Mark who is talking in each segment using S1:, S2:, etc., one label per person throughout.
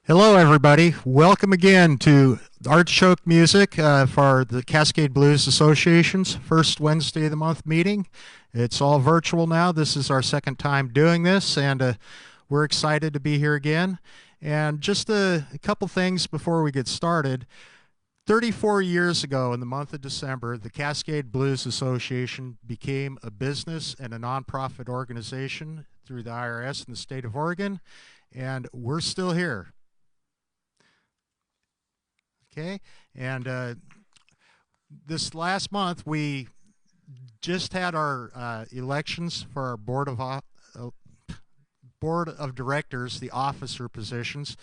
S1: Hello, everybody. Welcome again to Artichoke Music for the Cascade Blues Association's first Wednesday of the month meeting. It's all virtual now. This is our second time doing this, and we're excited to be here again. And just a couple things before we get started. 34 years ago, in the month of December, the Cascade Blues Association became a business and a nonprofit organization through the IRS in the state of Oregon, and we're still here. Okay, and this last month we just had our elections for our board of directors, the officer positions,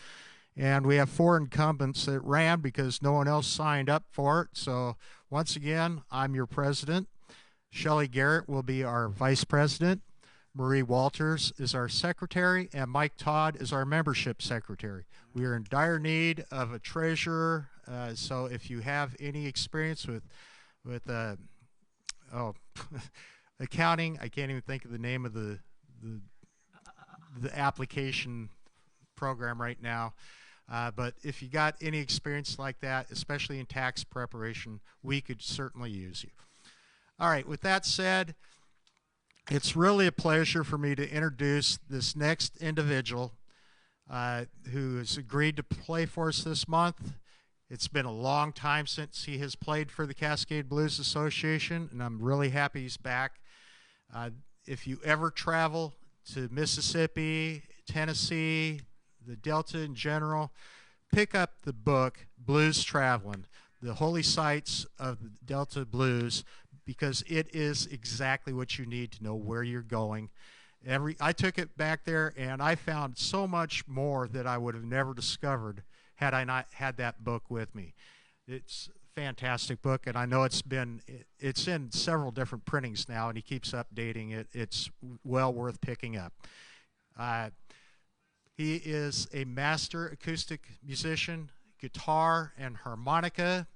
S1: and we have four incumbents that ran because no one else signed up for it. So once again, I'm your president. Shelley Garrett will be our vice president. Marie Walters is our secretary, and Mike Todd is our membership secretary. We are in dire need of a treasurer, so if you have any experience with oh accounting, I can't even think of the name of the application program right now. But if you got any experience like that, especially in tax preparation, we could certainly use you. All right, with that said, it's really a pleasure for me to introduce this next individual who has agreed to play for us this month. It's been a long time since he has played for the Cascade Blues Association, and I'm really happy he's back. If you ever travel to Mississippi, Tennessee, the Delta in general, pick up the book Blues Traveling, the holy sites of the Delta Blues, because it is exactly what you need to know where you're going. I took it back there, and I found so much more that I would have never discovered had I not had that book with me. It's a fantastic book, and I know it's in several different printings now, and he keeps updating it. It's well worth picking up. He is a master acoustic musician, guitar and harmonica.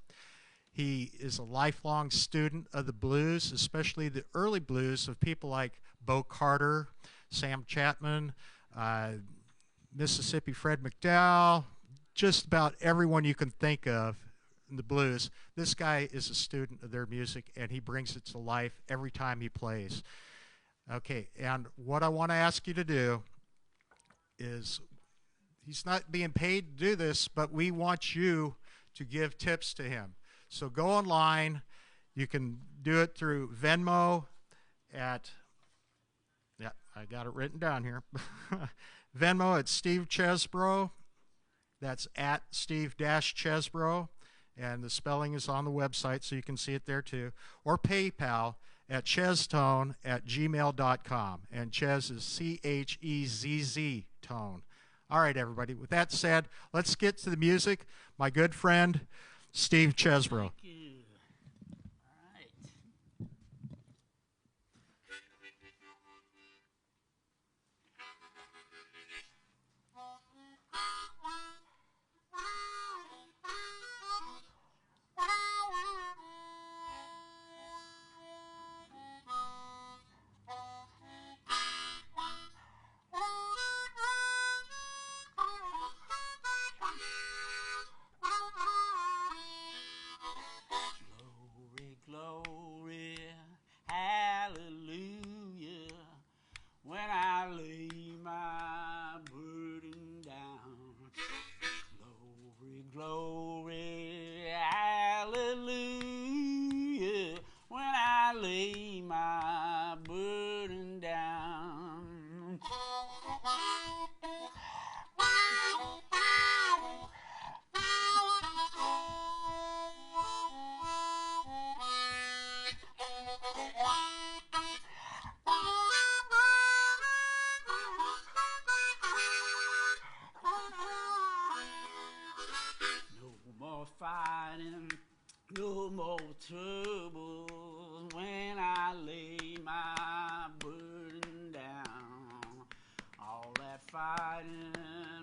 S1: He is a lifelong student of the blues, especially the early blues of people like Bo Carter, Sam Chapman, Mississippi Fred McDowell, just about everyone you can think of in the blues. This guy is a student of their music, and he brings it to life every time he plays. Okay, and what I want to ask you to do is, he's not being paid to do this, but we want you to give tips to him. So go online. You can do it through Venmo at, yeah, I got it written down here. Venmo at Steve Cheseborough. That's at Steve-Cheseborough. And the spelling is on the website, so you can see it there too. Or PayPal at cheztone@gmail.com. And Chez is C-H-E-Z-Z tone. All right, everybody. With that said, let's get to the music. My good friend, Steve Cheseborough.
S2: Thank you. All right. Glory, glory, hallelujah. When I lay my burden down. Glory, glory, hallelujah. When I lay my burden down. No more fighting, no more trouble when I lay my burden down. All that fighting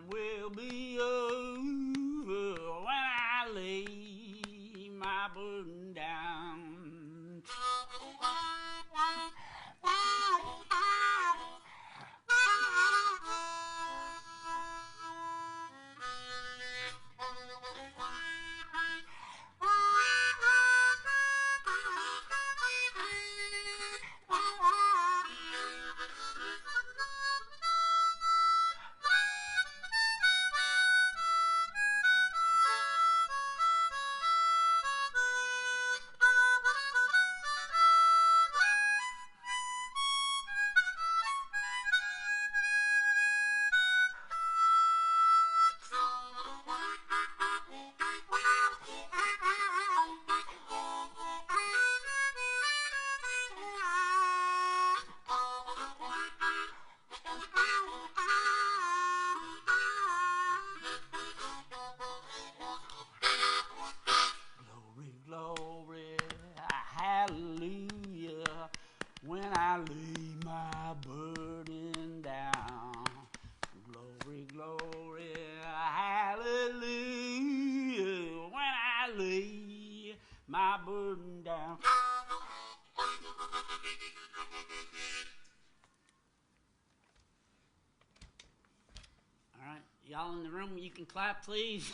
S2: will be over when I lay my burden down. Y'all in the room, you can clap, please.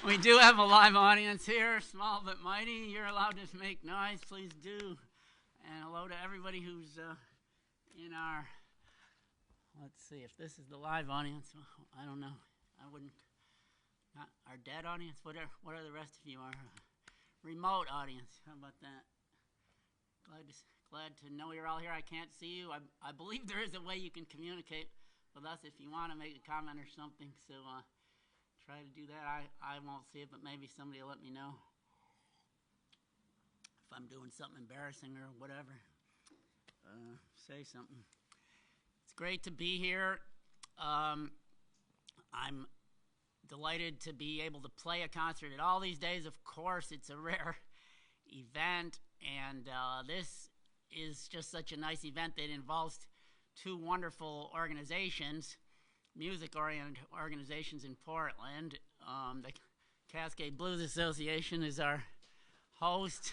S2: We do have a live audience here, small but mighty. You're allowed to make noise, please do. And hello to everybody who's in our, let's see, if this is the live audience, I don't know. I wouldn't, not our dead audience, what are the rest of you? Our remote audience, how about that? Glad to know you're all here. I can't see you. I believe there is a way you can communicate with us if you want to make a comment or something. So try to do that. I won't see it, but maybe somebody will let me know if I'm doing something embarrassing or whatever. Say something. It's great to be here. I'm delighted to be able to play a concert at all these days. Of course, it's a rare event, and this is just such a nice event that involves two wonderful organizations, music-oriented organizations in Portland. The Cascade Blues Association is our host.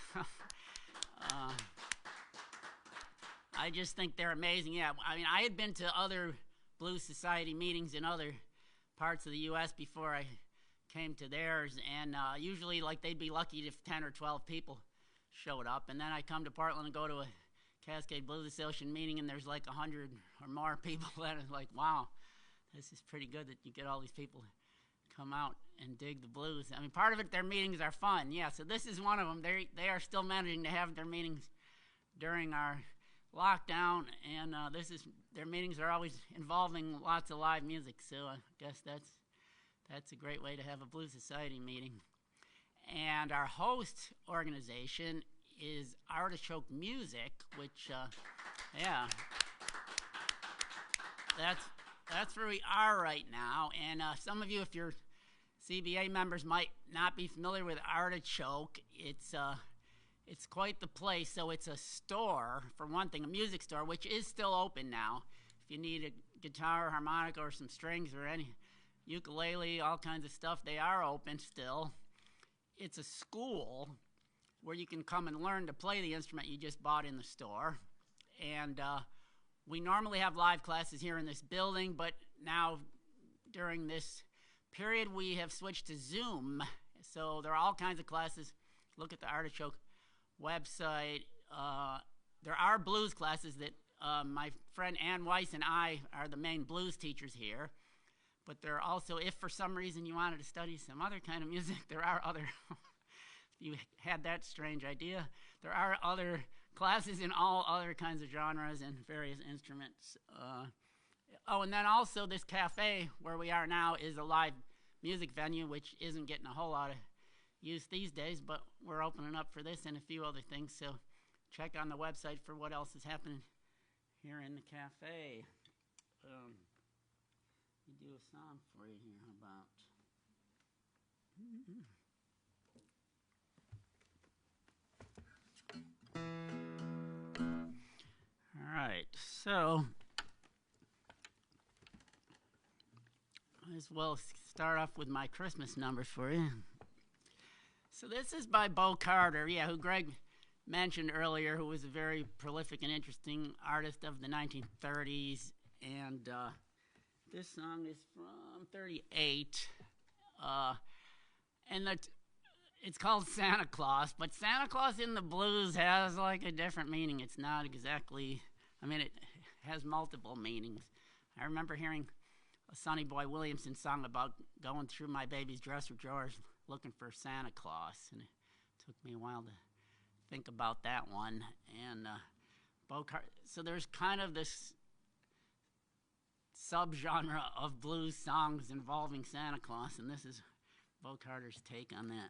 S2: I just think they're amazing. Yeah, I mean, I had been to other Blues Society meetings in other parts of the U.S. before I came to theirs, and usually, like, they'd be lucky if 10 or 12 people showed up, and then I come to Portland and go to a Cascade Blues Association meeting, and there's like 100 or more people that are like, wow, this is pretty good that you get all these people to come out and dig the blues. I mean, part of it, their meetings are fun, yeah, so this is one of them. They are still managing to have their meetings during our lockdown, and their meetings are always involving lots of live music, so I guess that's a great way to have a Blues Society meeting. And our host organization is Artichoke Music, which, yeah, that's where we are right now. And some of you, if you're CBA members, might not be familiar with Artichoke. It's quite the place. So it's a store, for one thing, a music store, which is still open now. If you need a guitar, harmonica, or some strings, or any ukulele, all kinds of stuff, they are open still. It's a school where you can come and learn to play the instrument you just bought in the store. And we normally have live classes here in this building, but now during this period we have switched to Zoom. So there are all kinds of classes. Look at the Artichoke website. There are blues classes that my friend Ann Weiss and I are the main blues teachers here. But there are also, if for some reason you wanted to study some other kind of music, there are other, you had that strange idea, there are other classes in all other kinds of genres and various instruments. And then also this cafe where we are now is a live music venue, which isn't getting a whole lot of use these days, but we're opening up for this and a few other things, so check on the website for what else is happening here in the cafe. Do a song for you here. How about? All right, so might as well start off with my Christmas number for you. So this is by Bo Carter, who Greg mentioned earlier, who was a very prolific and interesting artist of the 1930s, and this song is from 38, and it's called Santa Claus, but Santa Claus in the blues has like a different meaning. It's not exactly, I mean, it has multiple meanings. I remember hearing a Sonny Boy Williamson song about going through my baby's dresser drawers looking for Santa Claus, and it took me a while to think about that one. And so there's kind of this subgenre of blues songs involving Santa Claus, and this is Bo Carter's take on that.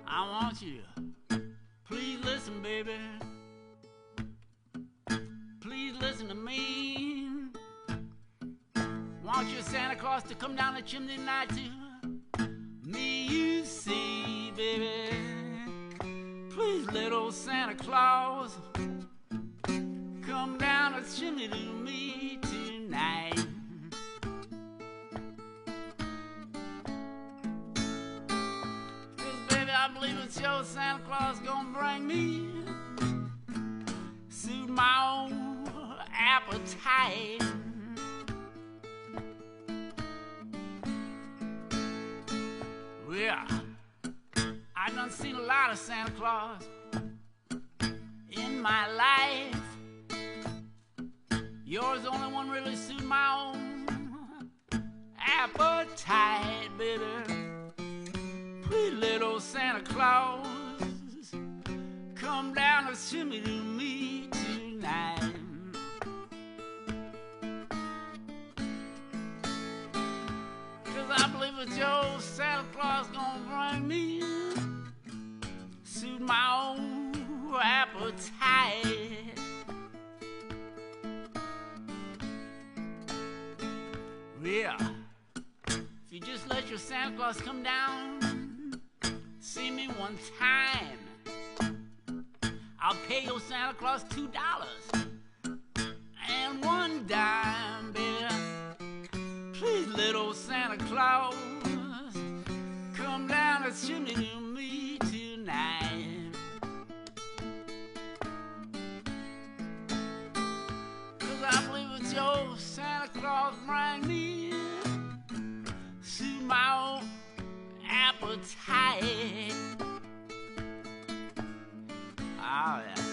S2: I want you, please listen, baby. Please listen to me. Want your Santa Claus to come down the chimney tonight to me, you see, baby. Please, little Santa Claus, come come down the chimney to me tonight. I believe it's your Santa Claus gonna bring me suit my own appetite. Well, I done seen a lot of Santa Claus in my life. Yours the only one really suit my own appetite, baby. Pretty little Santa Claus, come down the chimney to me tonight. Cause I believe it's your Santa Claus gonna bring me suit my own appetite. Yeah, if you just let your Santa Claus come down, see me one time, I'll pay your Santa Claus $2 and 1 dime, baby. Please, little Santa Claus, come down the chimney to me tonight. Cause I believe it's your Santa Claus bring me suit my own appetite. Oh, yeah.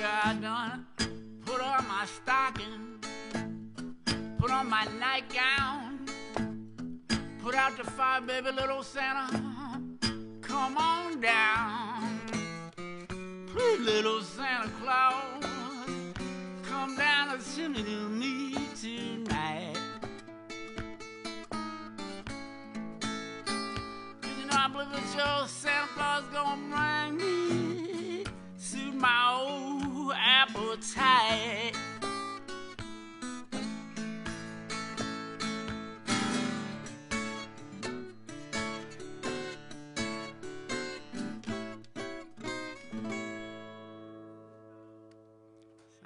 S2: I done put on my stocking, put on my nightgown, put out the fire, baby, little Santa, come on down. Pretty little Santa Claus, come down the chimney to me tonight. Cause you know I believe it's your Santa Claus gonna bring me suit my old appetite.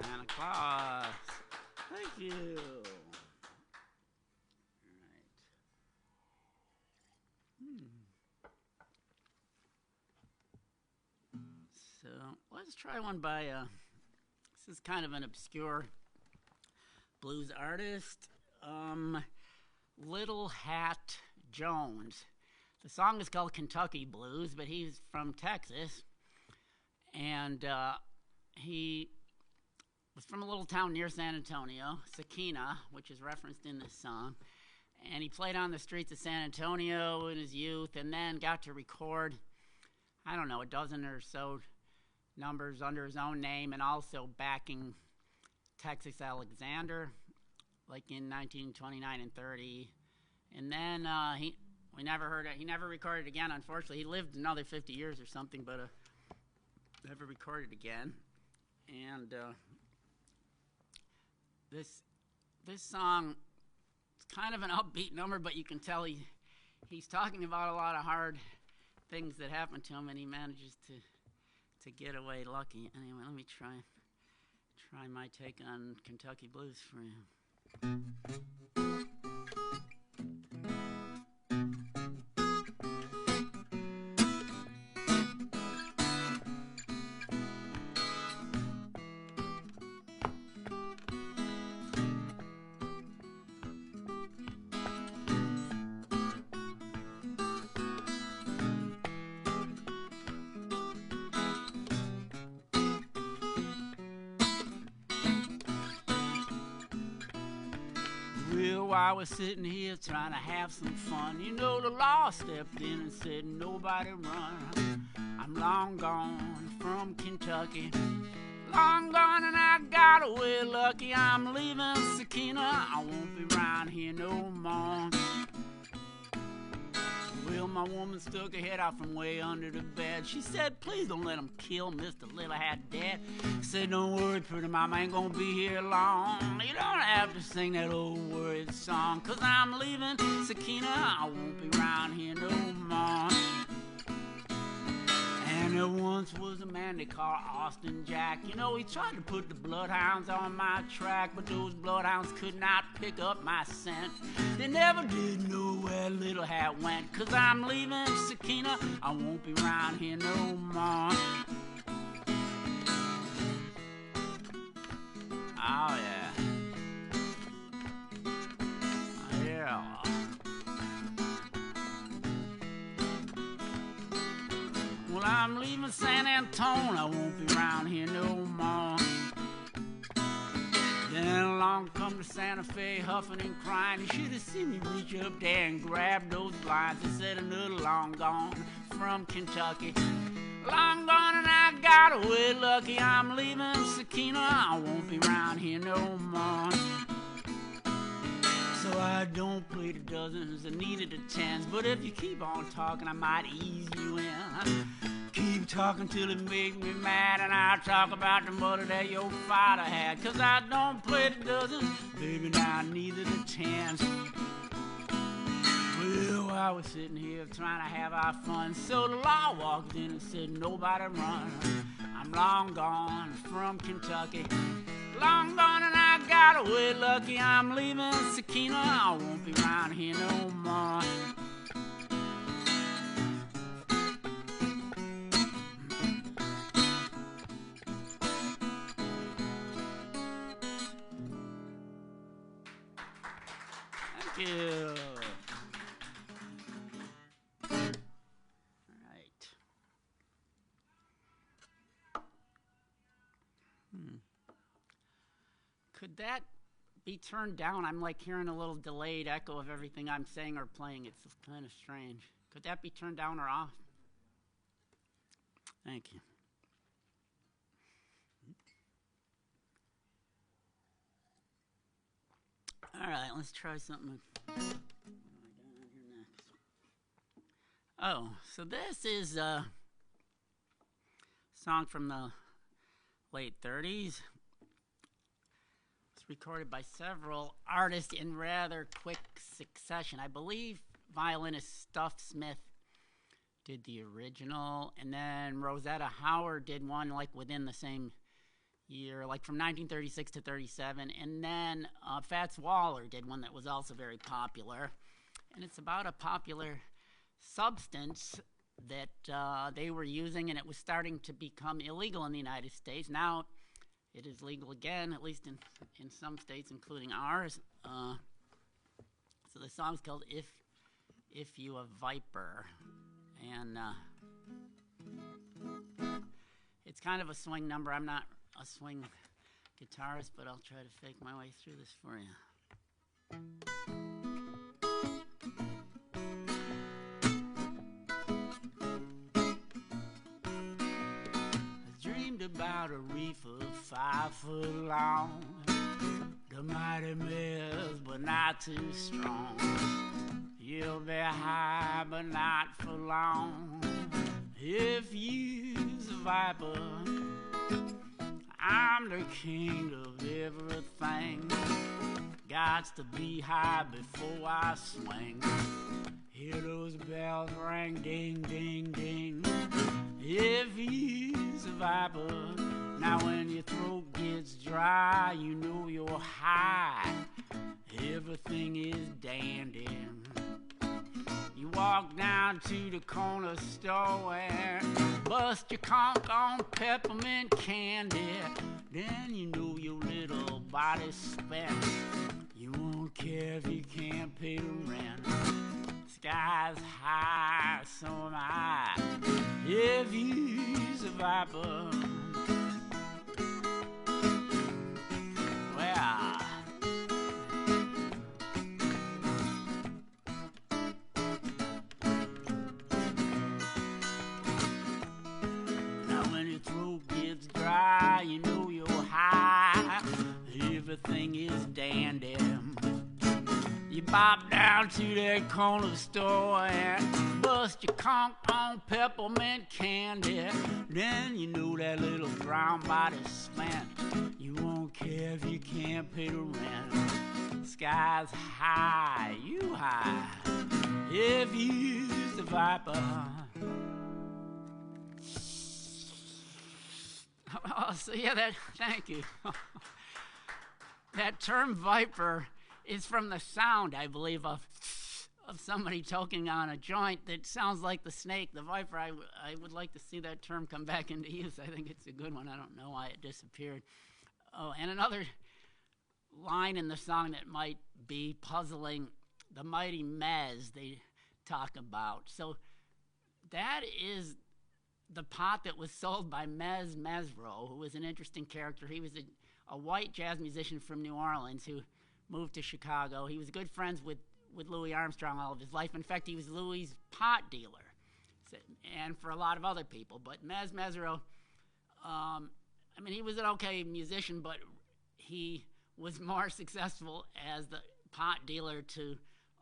S2: Santa Claus, thank you. So let's try one by this is kind of an obscure blues artist, Little Hat Jones. The song is called Kentucky Blues, but he's from Texas, and he was from a little town near San Antonio, Sakina, which is referenced in this song. And he played on the streets of San Antonio in his youth, and then got to record, I don't know, a dozen or so numbers under his own name, and also backing Texas Alexander, like in 1929 and 30. And then we never heard it. He never recorded again, unfortunately. He lived another 50 years or something, but never recorded again. And this song, it's kind of an upbeat number, but you can tell he's talking about a lot of hard things that happened to him, and he manages to get away lucky. Anyway, let me try my take on Kentucky Blues for you. I was sitting here trying to have some fun, you know the law stepped in and said nobody run. I'm long gone from Kentucky, long gone and I got away lucky. I'm leaving Sakina, I won't be round here no more. Well, my woman stuck her head out from way under the bed. She said, please don't let him kill Mr. Little Hat Dad. Said, don't worry, pretty mama, I ain't gonna be here long. You don't have to sing that old worried song, 'cause I'm leaving Sakina, I won't be round here no more. And there once was a man they called Austin Jack. You know, he tried to put the bloodhounds on my track, but those bloodhounds could not pick up my scent. They never did know where Little Hat went, 'cause I'm leaving Sakina, I won't be round here no more. Oh, yeah. Yeah. Well, I'm leaving San Antone, I won't be round here no more. Then along come to Santa Fe, huffing and crying. You should have seen me reach up there and grab those blinds. They said another long gone from Kentucky, long gone and I got away lucky. I'm leaving Sakina, I won't be round here no more. So I don't play the dozens, I needed the tens, but if you keep on talking, I might ease you in. Keep talking till it makes me mad, and I'll talk about the mother that your father had. 'Cause I don't play the dozens, baby, now neither the tens. Well, I was sitting here trying to have our fun, so the law walked in and said, nobody run. I'm long gone from Kentucky, long gone and I got away lucky. I'm leaving Sakina, I won't be round here no more. Thank you. All right. Could that be turned down? I'm like hearing a little delayed echo of everything I'm saying or playing. It's kind of strange. Could that be turned down or off? Thank you. All right, let's try something. What do I got here next? Oh, so this is a song from the late 30s. It's recorded by several artists in rather quick succession. I believe violinist Stuff Smith did the original, and then Rosetta Howard did one like within the same year, like from 1936 to 37, and then Fats Waller did one that was also very popular, and it's about a popular substance that they were using, and it was starting to become illegal in the United States. Now it is legal again, at least in some states, including ours. So the song's called If You a Viper, and it's kind of a swing number. I'm not a swing guitarist, but I'll try to fake my way through this for you. I dreamed about a reefer 5 foot long, the mighty mist, but not too strong. You'll be high, but not for long. If you's a viper, I'm the king of everything. Gots to be high before I swing. Hear those bells ring, ding, ding, ding. If you's a viper, now when your throat gets dry, you know you're high. Everything is dandy. You walk down to the corner store and bust your conch on peppermint candy. Then you know your little body's spent. You won't care if you can't pay the rent. Sky's high, so am I. If you's a viper, well, down to that corner store and bust your conch on peppermint candy. Then you know that little brown body slant. You won't care if you can't pay the rent. Sky's high, you high, if you use the Viper. Oh, so yeah, thank you. That term Viper is from the sound, I believe, of somebody choking on a joint that sounds like the snake, the viper. I would like to see that term come back into use. I think it's a good one. I don't know why it disappeared. Oh, and another line in the song that might be puzzling, the mighty Mez they talk about. So that is the pot that was sold by Mez Mesro, who was an interesting character. He was a white jazz musician from New Orleans who moved to Chicago. He was good friends with Louis Armstrong all of his life. In fact, he was Louis' pot dealer, and for a lot of other people. But Mez Mesro, he was an okay musician, but he was more successful as the pot dealer to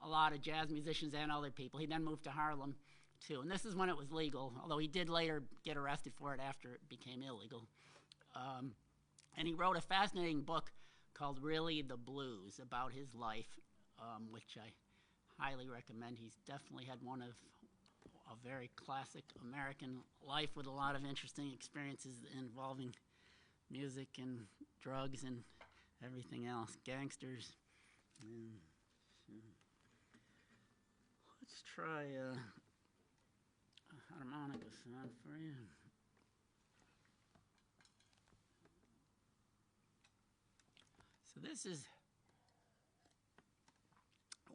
S2: a lot of jazz musicians and other people. He then moved to Harlem, too. And this is when it was legal, although he did later get arrested for it after it became illegal. And he wrote a fascinating book called Really the Blues about his life, which I highly recommend. He's definitely had one of a very classic American life with a lot of interesting experiences involving music and drugs and everything else, gangsters. Let's try a harmonica song for you. So this is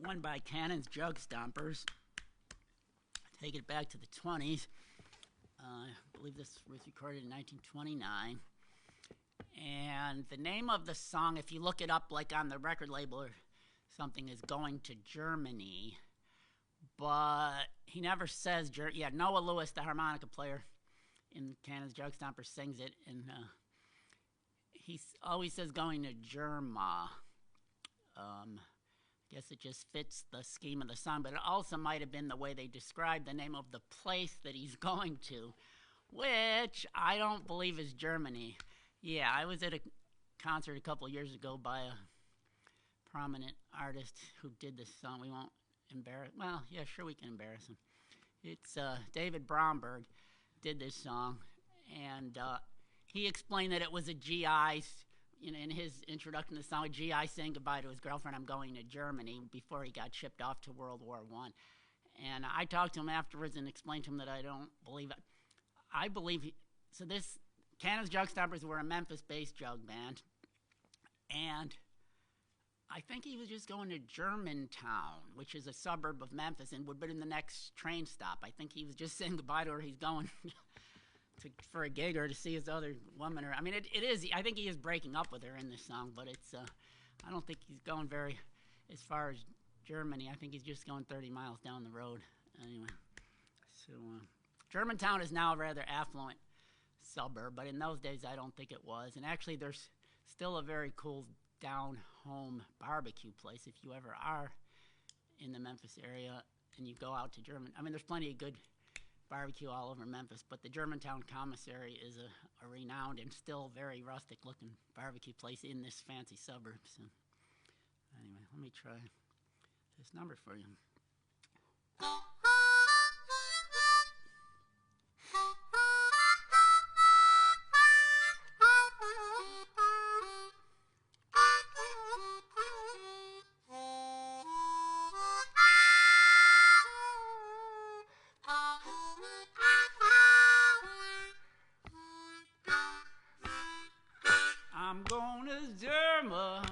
S2: one by Cannon's Jug Stompers. Take it back to the 20s. I believe this was recorded in 1929. And the name of the song, if you look it up like on the record label or something, is Going to Germany. But he never says Germany. Yeah, Noah Lewis, the harmonica player in Cannon's Jug Stompers, sings it. And he always says going to Germa. I guess it just fits the scheme of the song, but it also might have been the way they described the name of the place that he's going to, which I don't believe is Germany. Yeah, I was at a concert a couple of years ago by a prominent artist who did this song. We won't embarrass, well, yeah, sure we can embarrass him. It's David Bromberg did this song, and he explained that it was a GI, in his introduction to the song, a GI saying goodbye to his girlfriend, I'm going to Germany, before he got shipped off to World War I. And I talked to him afterwards and explained to him that I don't believe it. I believe, so this, Cannon's Jug Stompers were a Memphis-based jug band, and I think he was just going to Germantown, which is a suburb of Memphis, and would be in the next train stop. I think he was just saying goodbye to her. He's going for a gig or to see his other woman. Or it is. I think he is breaking up with her in this song, but it's. I don't think he's going very as far as Germany. I think he's just going 30 miles down the road. Anyway, so Germantown is now a rather affluent suburb, but in those days I don't think it was. And actually, there's still a very cool down-home barbecue place if you ever are in the Memphis area and you go out to German. There's plenty of good barbecue all over Memphis, but the Germantown Commissary is a renowned and still very rustic-looking barbecue place in this fancy suburb. So, anyway, let me try this number for you. I'm going to Germany.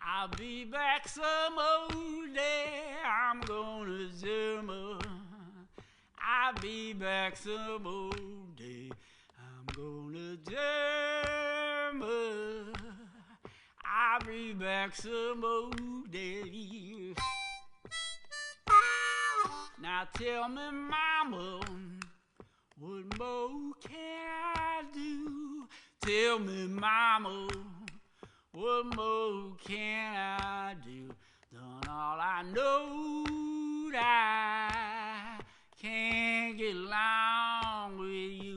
S2: I'll be back some old day. I'm going to Germany. I'll be back some old day. I'm going to Germany. I'll be back some old day. Now tell me, mama, what more can I do? Tell me, mama, what more can I do? Done all I know that I can't get along with you.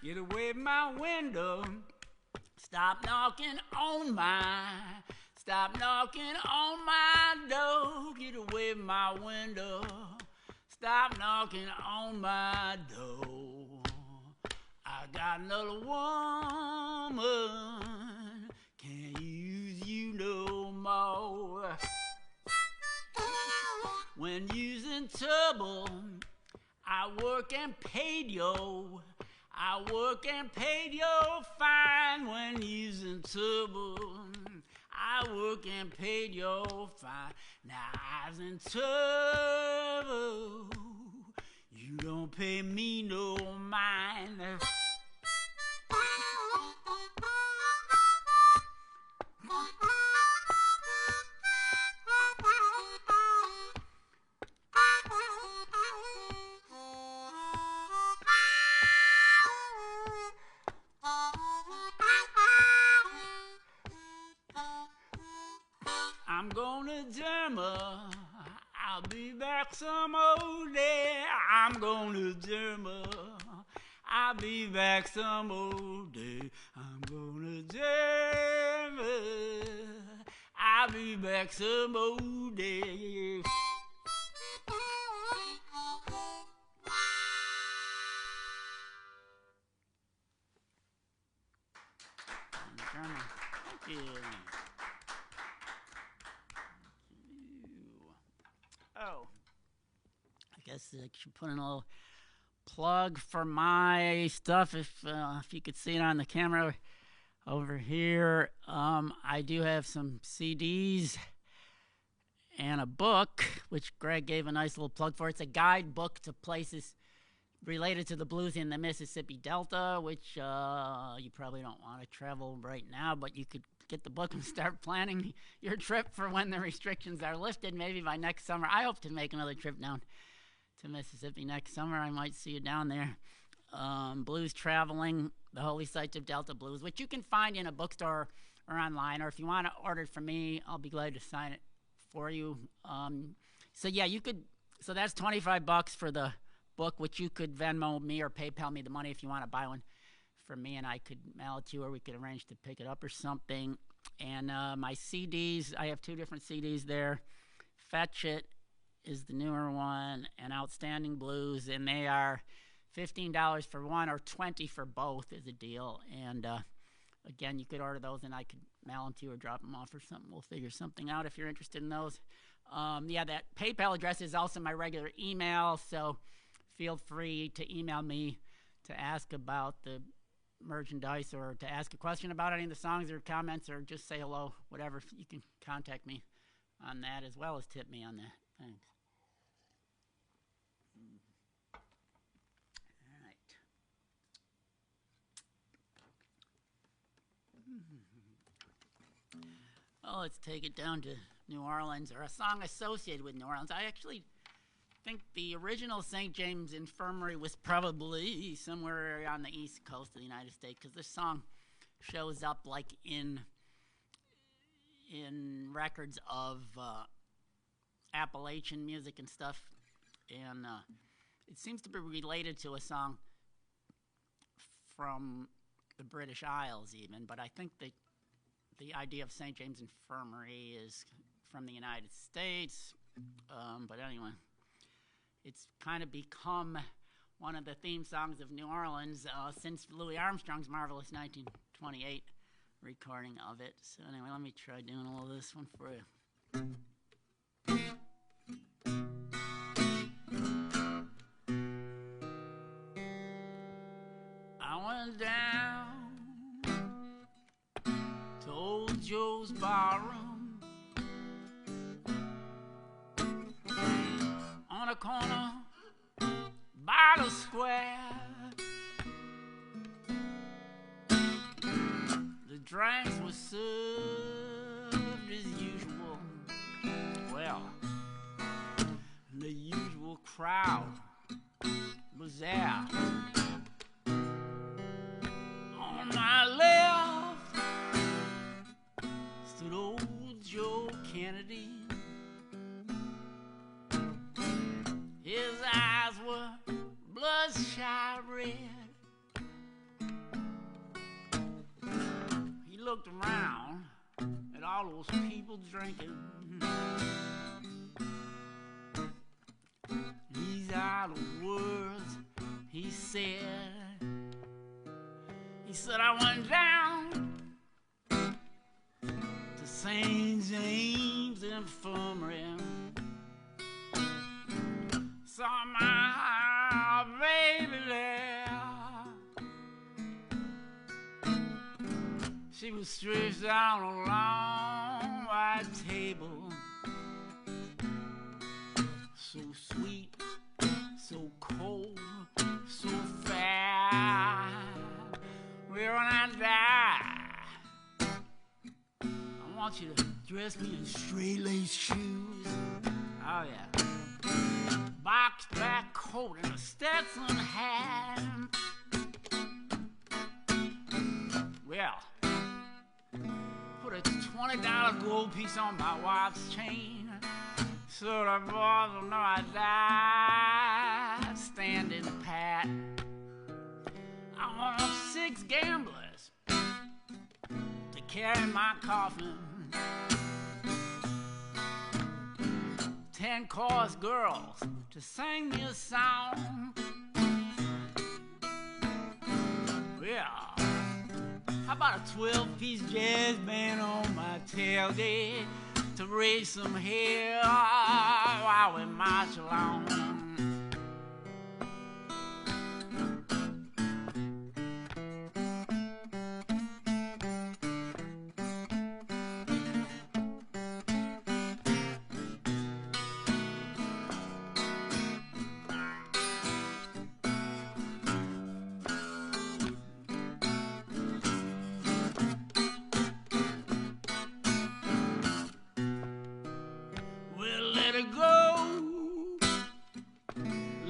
S2: Get away my window. Stop knocking on my door. Get away my window. Stop knocking on my door. I got another woman. Can't use you no more. When using trouble, I work and paid yo. I work and paid yo fine when using trouble. I work and paid yo fine. Now I was in trouble. You don't pay me no mind. I'm gonna Germany. I'll be back some old day. I'm gonna Germany. I'll be back some old day. I'm gonna Germany. I'll be back some old day. Thank you. Oh, I guess I should put in a little plug for my stuff. If you could see it on the camera over here, I do have some CDs and a book, which Greg gave a nice little plug for. It's a guidebook to places related to the blues in the Mississippi Delta, which you probably don't want to travel right now, but you could get the book and start planning your trip for when the restrictions are lifted, maybe by next summer. I hope to make another trip down to Mississippi next summer. I might see you down there. Blues Traveling, the Holy Sites of Delta Blues, which you can find in a bookstore or online, or if you want to order it from me, I'll be glad to sign it for you. So yeah, you could, so that's $25 for the book, which you could Venmo me or PayPal me the money if you want to buy one for me, and I could mail it to you, or we could arrange to pick it up or something. And my CDs, I have two different CDs there. Fetch It is the newer one, and Outstanding Blues, and they are $15 for one or $20 for both is a deal. And again, you could order those, and I could mail them to you or drop them off or something. We'll figure something out if you're interested in those. Yeah, that PayPal address is also my regular email, so feel free to email me to ask about the merchandise or to ask a question about any of the songs or comments or just say hello, whatever. You can contact me on that as well as tip me on that. Thanks. All right. Well, let's take it down to New Orleans, or a song associated with New Orleans. I actually think the original St. James Infirmary was probably somewhere on the east coast of the United States, because this song shows up like in records of Appalachian music and stuff, and it seems to be related to a song from the British Isles even, but I think the idea of St. James Infirmary is from the United States, but anyway. It's kind of become one of the theme songs of New Orleans since Louis Armstrong's marvelous 1928 recording of it. So anyway, let me try doing a little of this one for you. I went down to old Joe's barroom on a corner by the square. drinks were served as usual. Well, the usual crowd was there. On my left stood old Joe Kennedy. His eyes were bloodshot red. He looked around at all those people drinking. These are the words he said. He said, I went down to St. James Infirmary. Saw my baby there. She was stretched out on a long white table. So sweet, so cold, so fair. Well, when I die, I want you to dress me in straight-laced shoes. Oh, yeah. Boxed back coat and a Stetson hat. Well, put a $20 gold piece on my wife's chain, so the boys will know I died standing pat. I want 6 gamblers to carry my coffin, 10 chorus girls to sing me a song. Yeah, how about a 12-piece jazz band on my tailgate to raise some hell while we march along?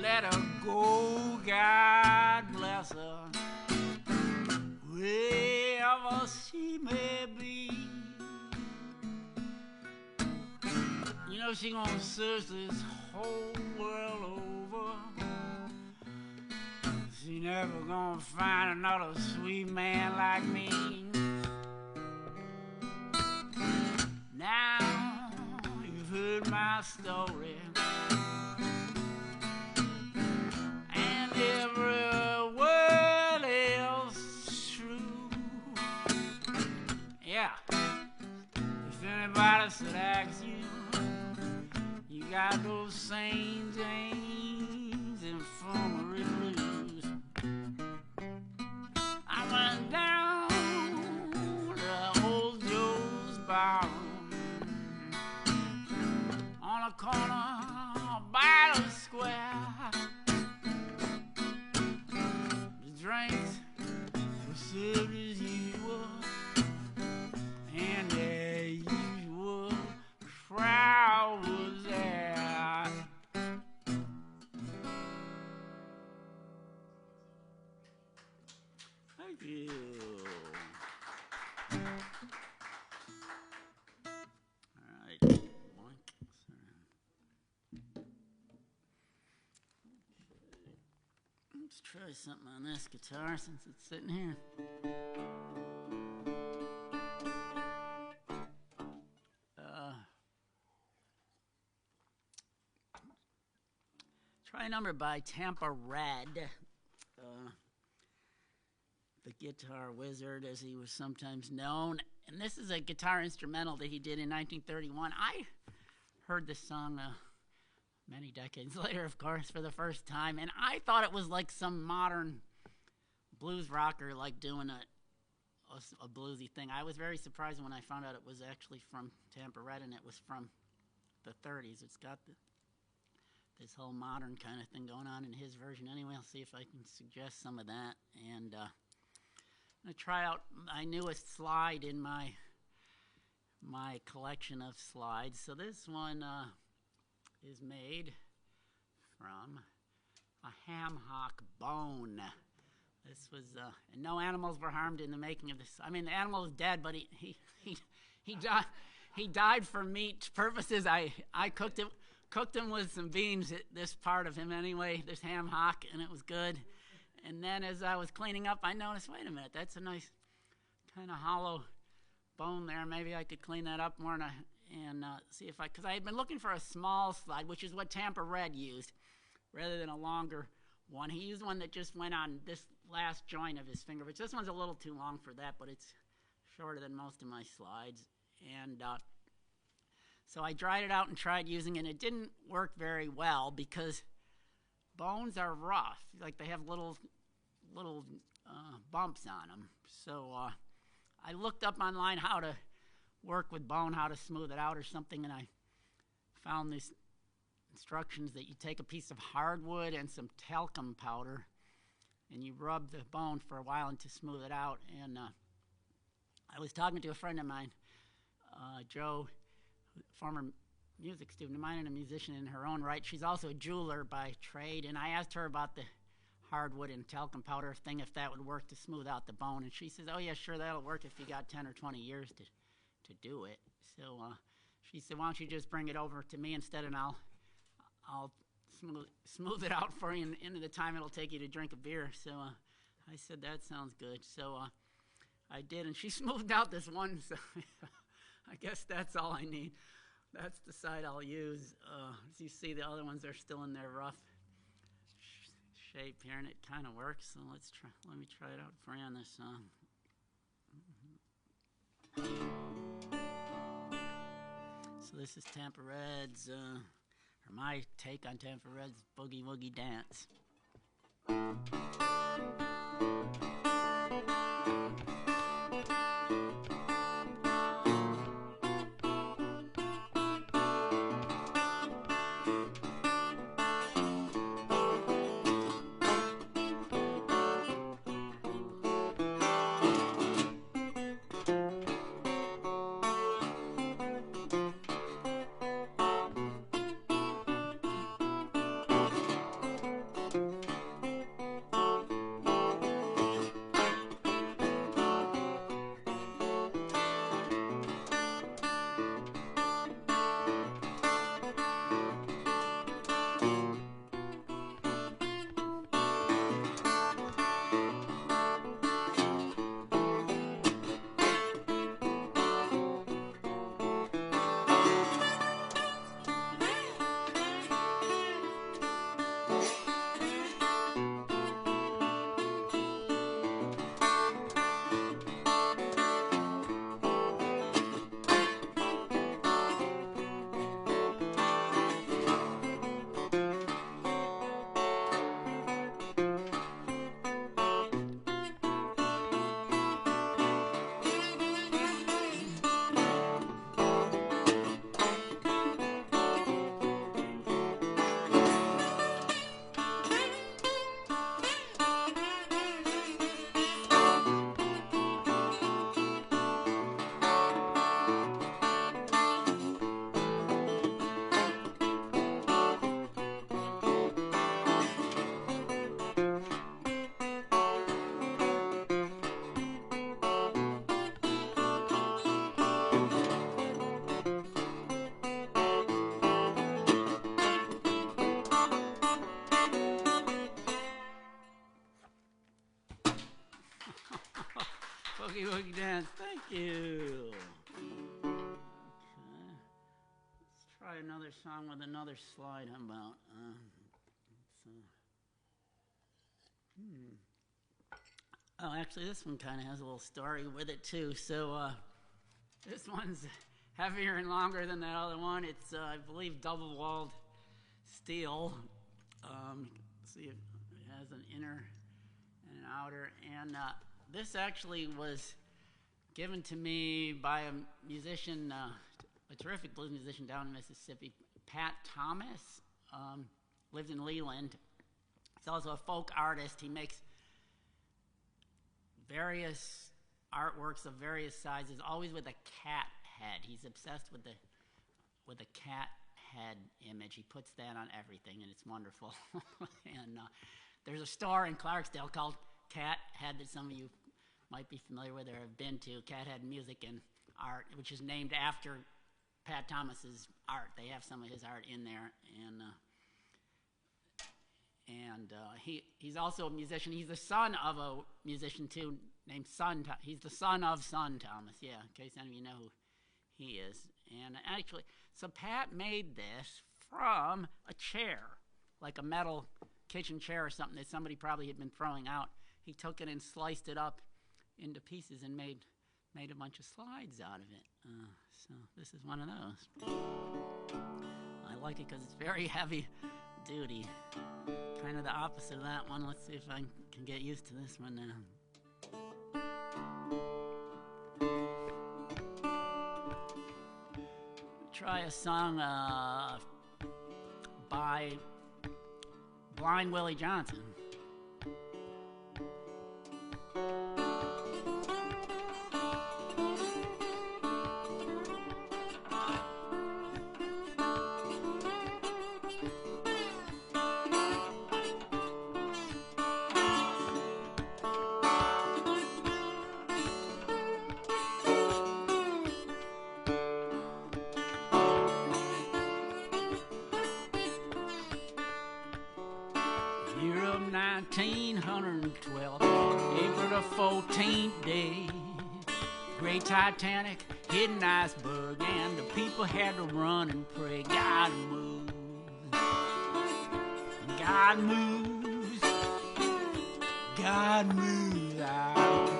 S2: Let her go, God bless her, wherever she may be. You know she gonna search this whole world over. She never gonna find another sweet man like me. Now you've heard my story, every word is true. Yeah, if anybody should ask you, you got those St. James Infirmary blues. I went down to old Joe's barroom on a corner by the square. Drinks were served as usual, and the usual crowd was there. Thank you. All right. Let's try something on this guitar since it's sitting here. Try a number by Tampa Red, the guitar wizard as he was sometimes known. And this is a guitar instrumental that he did in 1931. I heard this song many decades later, of course, for the first time, and I thought it was like some modern blues rocker like doing a bluesy thing. I was very surprised when I found out it was actually from Tampa Red, and it was from the 30s. It's got this whole modern kind of thing going on in his version. Anyway, I'll see if I can suggest some of that. And going to try out my newest slide in my collection of slides. So this one is made from a ham hock bone. This was, and no animals were harmed in the making of this. I mean, the animal was dead, but he died. He died for meat purposes. I cooked him with some beans. This part of him anyway. This ham hock, and it was good. And then as I was cleaning up, I noticed, wait a minute, that's a nice kind of hollow bone there. Maybe I could clean that up more and see if because I had been looking for a small slide, which is what Tampa Red used, rather than a longer one. He used one that just went on this last joint of his finger, which this one's a little too long for that, but it's shorter than most of my slides. And so I dried it out and tried using it, and it didn't work very well because bones are rough. Like they have little bumps on them. So I looked up online how to work with bone, how to smooth it out or something, and I found these instructions that you take a piece of hardwood and some talcum powder, and you rub the bone for a while and to smooth it out. And I was talking to a friend of mine, Joe, former music student of mine and a musician in her own right. She's also a jeweler by trade, and I asked her about the hardwood and talcum powder thing, if that would work to smooth out the bone. And she says, oh yeah, sure, that'll work if you got 10 or 20 years to do it. So she said, why don't you just bring it over to me instead, and I'll smooth it out for you in the time it'll take you to drink a beer. So I said, that sounds good. So I did, and she smoothed out this one, so I guess that's all I need. That's the side I'll use. As you see, the other ones are still in their rough shape here, and it kind of works. So let me try it out for you on this song. So this is Tampa Red's, or my take on Tampa Red's Boogie Woogie Dance. Boogie Woogie Dance, thank you. Okay. Let's try another song with another slide. How about? Oh, actually, this one kind of has a little story with it, too. So this one's heavier and longer than that other one. It's, I believe, double-walled steel. See, it has an inner and an outer. And this actually was given to me by a musician, a terrific blues musician down in Mississippi, Pat Thomas. Lived in Leland. He's also a folk artist. He makes various artworks of various sizes, always with a cat head. He's obsessed with a cat head image. He puts that on everything, and it's wonderful. And there's a store in Clarksdale called Cat Head that some of you might be familiar with or have been to, Cat Head Music and Art, which is named after Pat Thomas's art. They have some of his art in there, and he's also a musician. He's the son of a musician too, named Son. He's the son of Son Thomas. Yeah, in case any of you know who he is. And actually, so Pat made this from a chair, like a metal kitchen chair or something that somebody probably had been throwing out. He took it and sliced it up into pieces and made a bunch of slides out of it. So this is one of those. I like it because it's very heavy duty. Kind of the opposite of that one. Let's see if I can get used to this one now. Try a song by Blind Willie Johnson. Year of 1912, April the 14th day. Great Titanic hit an iceberg, and the people had to run and pray. God moves, God moves, God moves out,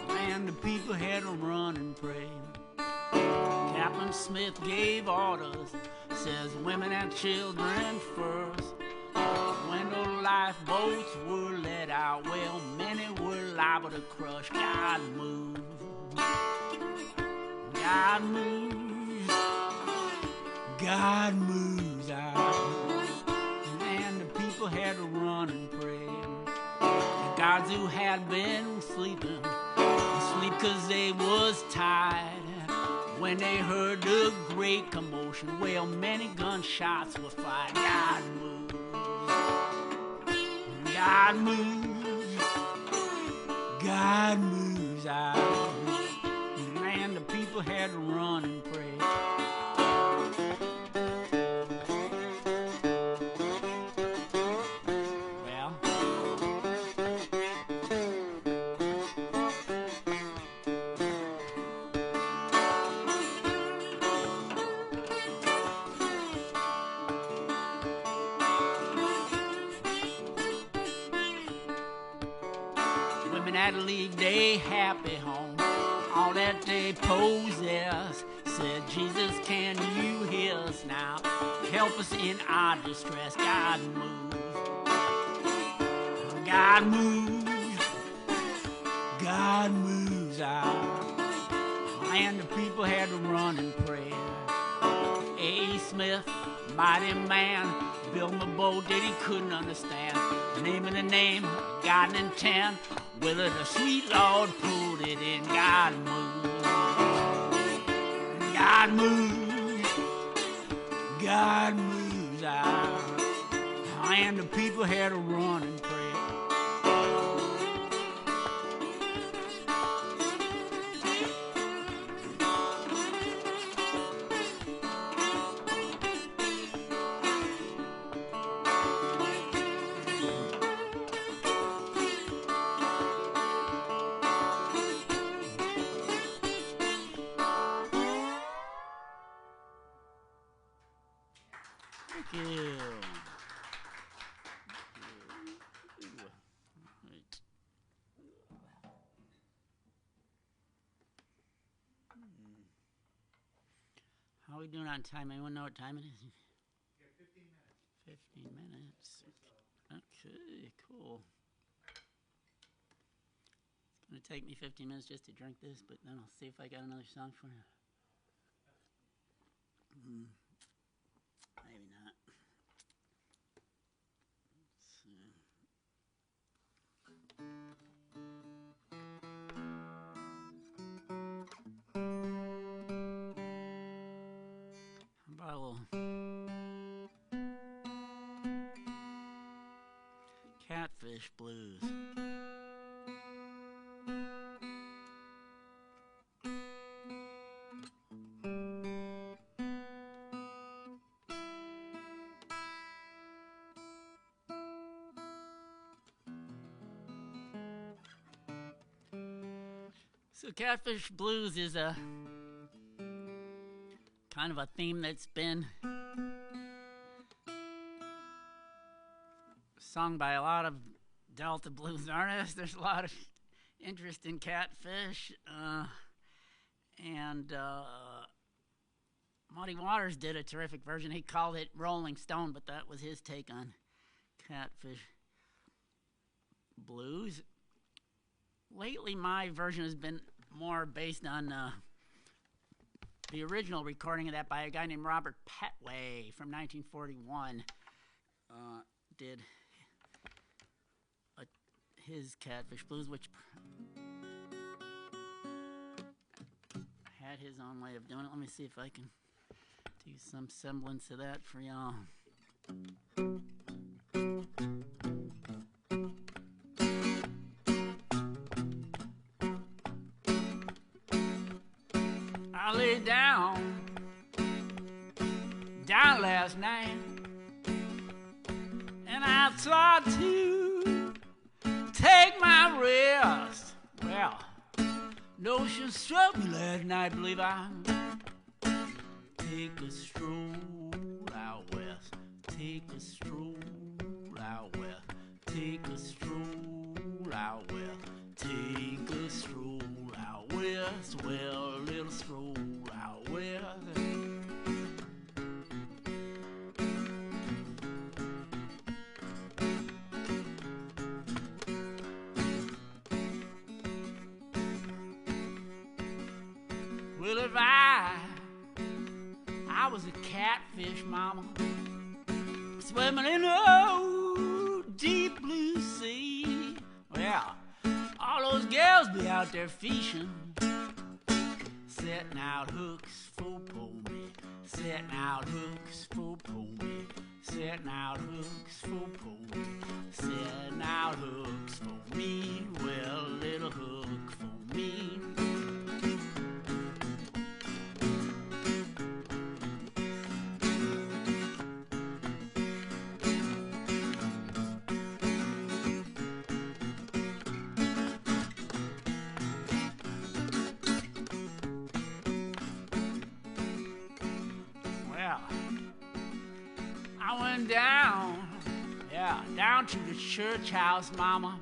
S2: and the people had to run and pray. Captain Smith gave orders, says women and children first. When the lifeboats were let out, well, many were liable to crush. God moves, God moves, God moves out, and the people had to run and pray. The gods who had been sleeping, sleep 'cause they was tired. When they heard the great commotion, well, many gunshots were fired. God moves, God moves, God moves out, and the people had to run and pray. Well, women had to leave their happy home, all that they possess. Said, Jesus, can you hear us now? Help us in our distress. God moves, God moves, God moves out, and the people had to run and pray. A. Smith, mighty man, built him a boat that he couldn't understand. Naming the name, God in 10, whether the sweet Lord pulled it in. God moves, God moves, God moves out, and the people had to run and pray. Thank you. How are we doing on time? Anyone know what time it is?
S1: Yeah, 15 minutes.
S2: 15 minutes. Okay, cool. It's going to take me 15 minutes just to drink this, but then I'll see if I got another song for you. Maybe not. Let's see. Catfish Blues. So Catfish Blues is a kind of a theme that's been sung by a lot of Delta blues artists. There's a lot of interest in Catfish, and Muddy Waters did a terrific version. He called it Rolling Stone, but that was his take on Catfish Blues. Lately, my version has been more based on the original recording of that by a guy named Robert Petway from 1941. Did his Catfish Blues, which had his own way of doing it. Let me see if I can do some semblance of that for y'all. I lay down last night, and I tried to take my rest. Well, notion struck me last night, believe I take a stroll out west, take a stroll out west, take a stroll out west, take a stroll out west, well, a little stroll out west. Well, if I was a catfish, mama, swimming in the deep blue sea, well, all those gals be out there fishing, setting out hooks for me, setting out hooks for me, setting out hooks for me, setting out hooks for me, well, a little hook for me. Down to the church house, mama.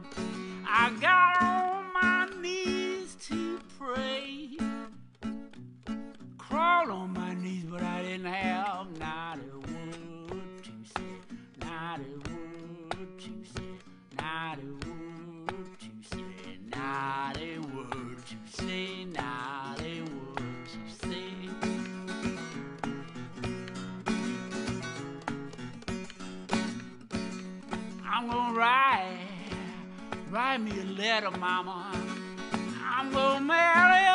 S2: I got on my knees to pray. Crawled on my knees, but I didn't have not a word to say, not a word to say, not a word to say, not a word to say, not a word to say. I'm gonna write me a letter, mama. I'm gonna marry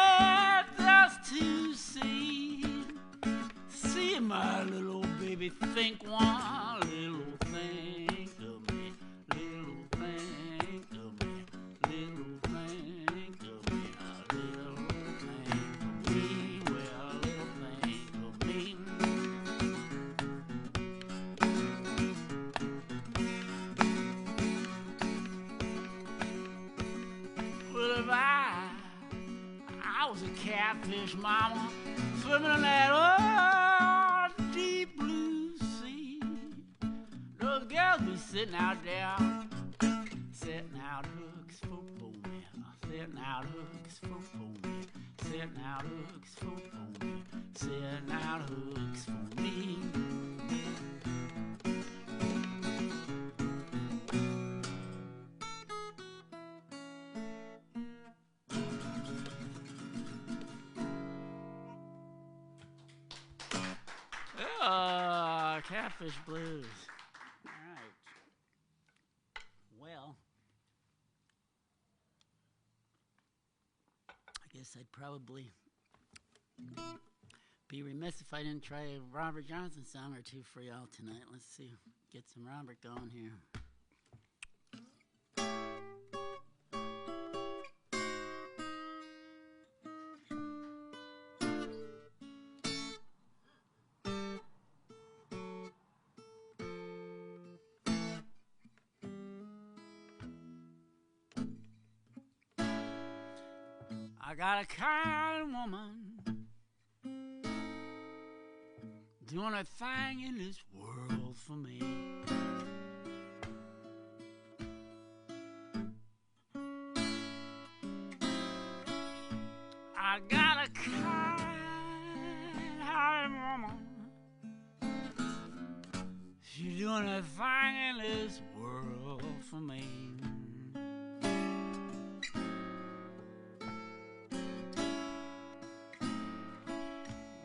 S2: just to see my little old baby think one little thing of me, little thing of me, little thing of me, a little thing of me, well, a little thing of me. If I was a catfish, mama, swimming in that deep blue sea, those girls be sitting out there, setting out hooks for me, setting out hooks for me, setting out hooks for me, setting out hooks for me. Catfish Blues. All right. Well, I guess I'd probably be remiss if I didn't try a Robert Johnson song or two for y'all tonight. Let's see, get some Robert going here. I got a kind woman doing a thing in this world for me. I got a kind-hearted woman. She's doing a thing in this world for me.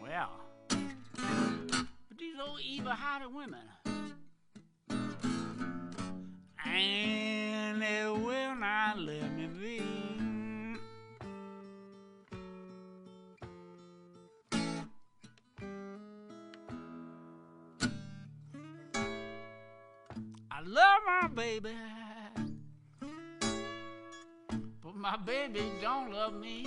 S2: Well, but these old evil-hearted women, and they will not let me be. I love my baby, but my baby don't love me.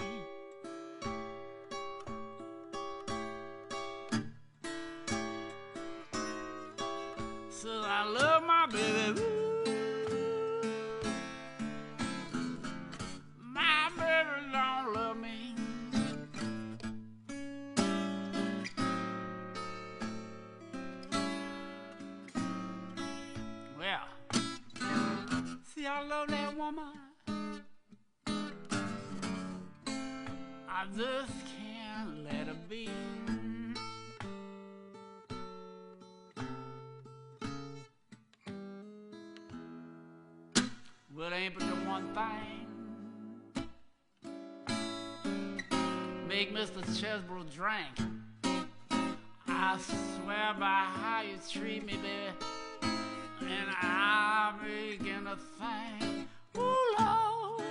S2: So I love my baby, my baby don't love me. Well, see, I love that woman. I just can't let her be. Well, ain't but the one thing make Mr. Cheseborough drink. I swear by how you treat me, baby, and I begin to think, ooh, Lord,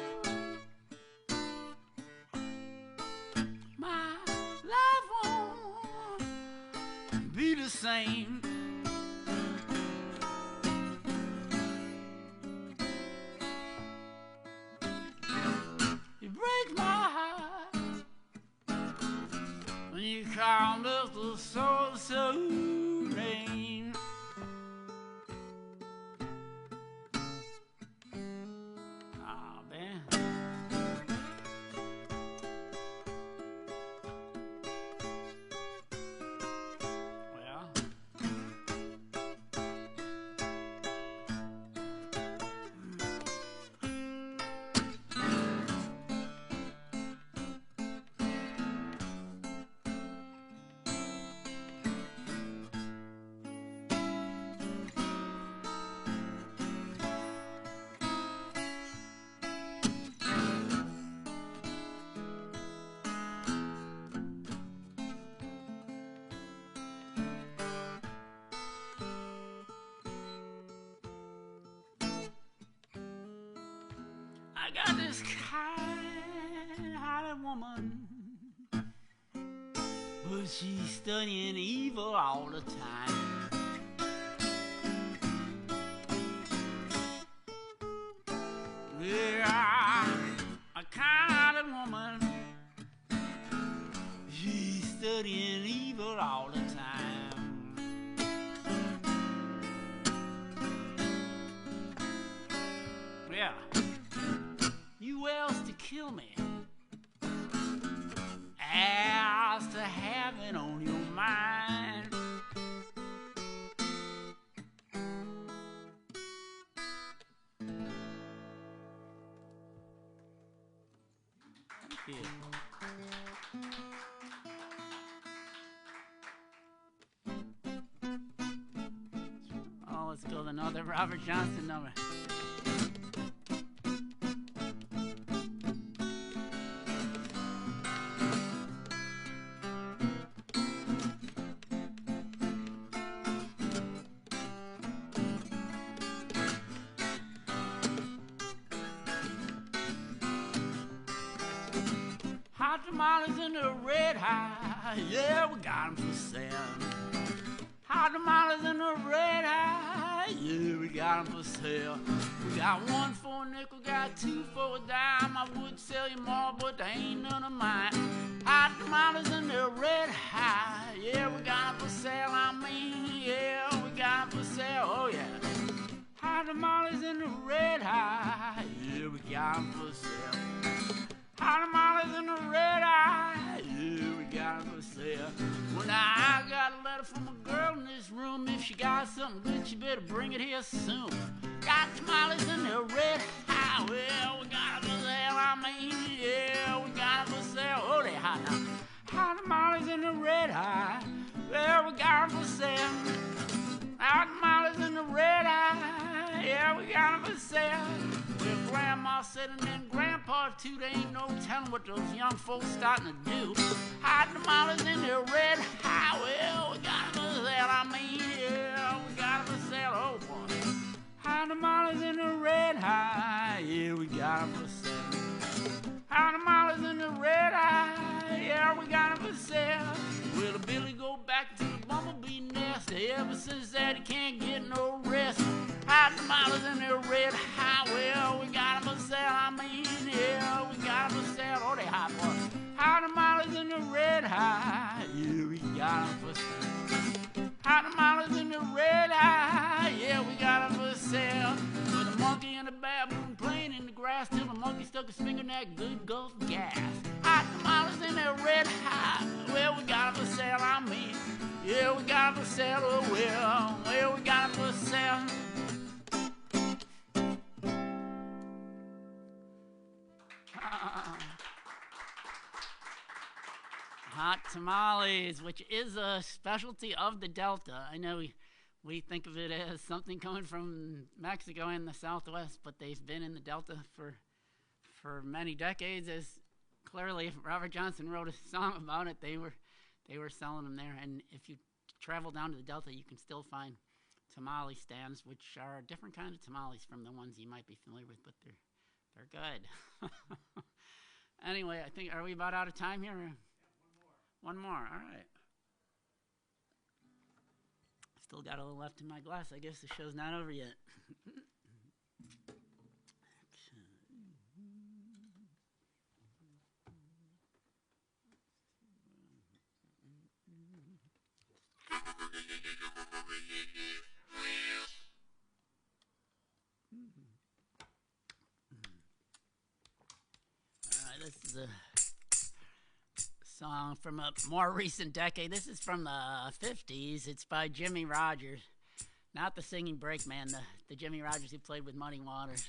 S2: my life won't be the same. It breaks my heart when you call Mr. So-so name. Oh, man. Well, I got this kind-hearted woman, but she's studying evil all the time. Yeah, a kind-hearted woman, she's studying evil all the time. Yeah. You else to kill me as to have it on your mind. Thank you. Oh, let's go to another Robert Johnson number. Hot tamales in the red high, yeah, we got 'em for sale. Hot tamales in the red high, yeah, we got 'em for sale. We got one for a nickel, got two for a dime. I would sell you more, but they ain't none of mine. Hot tamales in the red high, yeah, we got 'em for sale. I mean, yeah, we got 'em for sale, oh yeah. Hot tamales in the red high, yeah, we got 'em for sale. Hot tamales in the something good, you better bring it here soon. Got tamales in the red high. Well, we got them for sale, I mean, yeah, we got them for sale. Oh, they hot now. Hot tamales in the red high. Well, we got them for sale. Hot tamales in the red high. Yeah, we got them for sale. Well, Grandma said and then Grandpa too, there ain't no telling what those young folks starting to do. Hot tamales in the red high. Well, we got them for sale, I mean, yeah, we got them for sale. Oh, boy. Hot tamales in the red high, yeah, we got them for sale. Hot tamales in the red high, yeah, we got them for sale. Well, the Billy go back to the bumblebee nest. Ever since that, he can't get no rest. Hot tamales in the red high, well, we got them for sale. I mean, yeah, we got them for sale. Oh, they hot, boy. Hot tamales in the red high, yeah, we got them for sale. Hot tamales in the red eye, yeah, we got them for sale. With a monkey and a baboon playing in the grass till the monkey stuck his finger in that good Gulf gas. Hot tamales in the red eye, well, we got them for sale, I mean, yeah, we got them for sale, oh, well, we got them for sale. Hot tamales, which is a specialty of the Delta. I know we think of it as something coming from Mexico and the Southwest, but they've been in the Delta for many decades. As clearly, if Robert Johnson wrote a song about it, they were selling them there. And if you travel down to the Delta, you can still find tamale stands, which are a different kind of tamales from the ones you might be familiar with, but they're good. Anyway, I think, are we about out of time here? One more, all right. Still got a little left in my glass. I guess the show's not over yet. All right, this is a song from a more recent decade. This is from the 50s. It's by Jimmy Rogers. Not the singing brakeman, the Jimmy Rogers who played with Muddy Waters.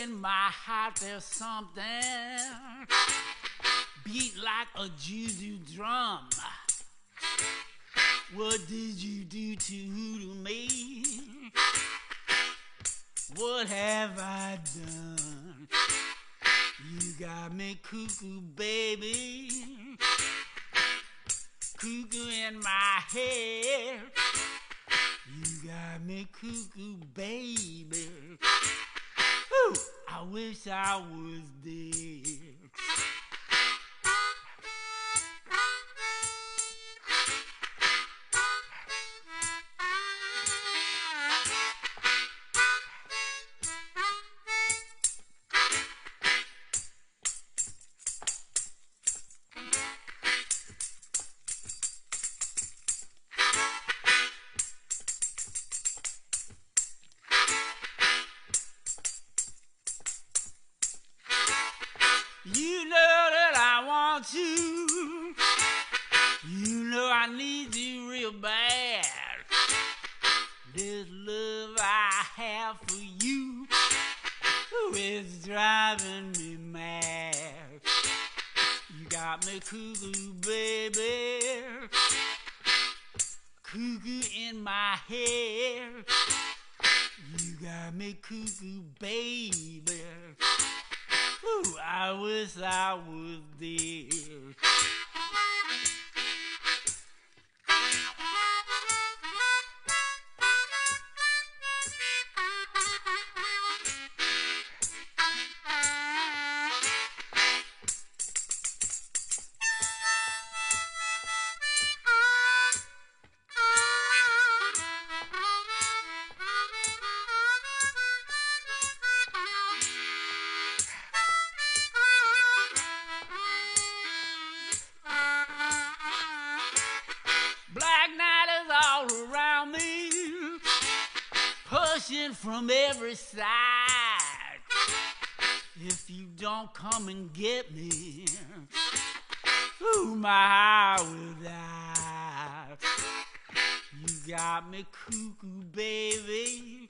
S2: In my heart there's something beat like a juju drum. What did you do to me? What have I done? You got me cuckoo, baby. Cuckoo in my head. You got me cuckoo, baby. Ooh, I wish I was dead. You know that I want you. You know I need you real bad. This love I have for you is driving me mad. You got me cuckoo, baby. Cuckoo in my hair. You got me cuckoo, baby. Ooh, I wish I was dead. rushing from every side. If you don't come and get me, ooh, my heart will die. You got me cuckoo, baby,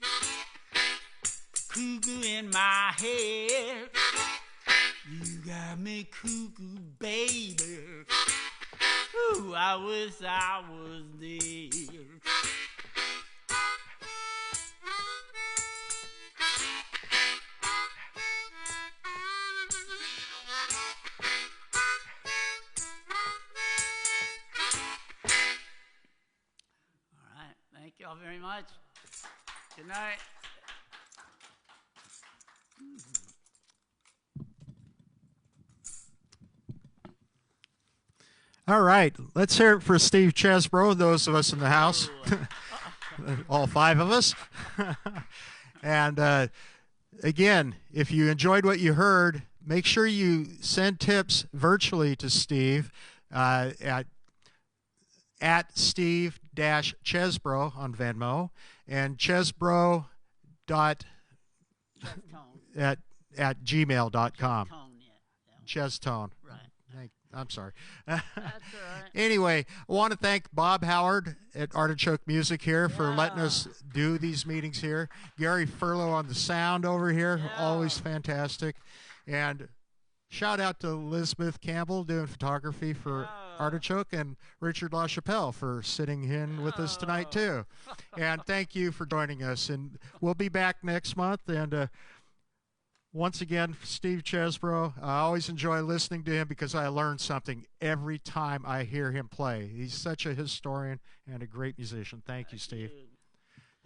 S2: cuckoo in my head. You got me cuckoo, baby. Ooh, I wish I was dead. All right, thank you all very much. Good night.
S1: All right, let's hear it for Steve Cheseborough, those of us in the house, all 5 of us. And again, if you enjoyed what you heard, make sure you send tips virtually to Steve at Steve-Cheseborough on Venmo and Cheseborough at gmail.com. Chestone.
S2: Right.
S1: I'm sorry.
S2: That's all right.
S1: Anyway, I want to thank Bob Howard at Artichoke Music here for letting us do these meetings here. Gary Furlow on the sound over here, always fantastic. And shout out to Elizabeth Campbell doing photography for Artichoke, and Richard LaChapelle for sitting in with us tonight too. And thank you for joining us. And we'll be back next month. And once again, Steve Cheseborough, I always enjoy listening to him because I learn something every time I hear him play. He's such a historian and a great musician. Thank you, Steve.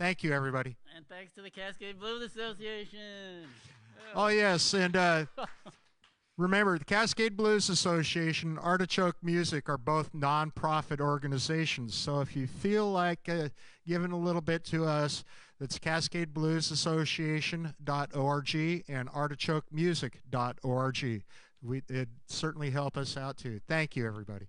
S1: Thank you, everybody.
S2: And thanks to the Cascade Blues Association.
S1: Oh, yes, and remember, the Cascade Blues Association and Artichoke Music are both nonprofit organizations. So if you feel like giving a little bit to us, that's CascadeBluesAssociation.org and ArtichokeMusic.org. It'd certainly help us out, too. Thank you, everybody.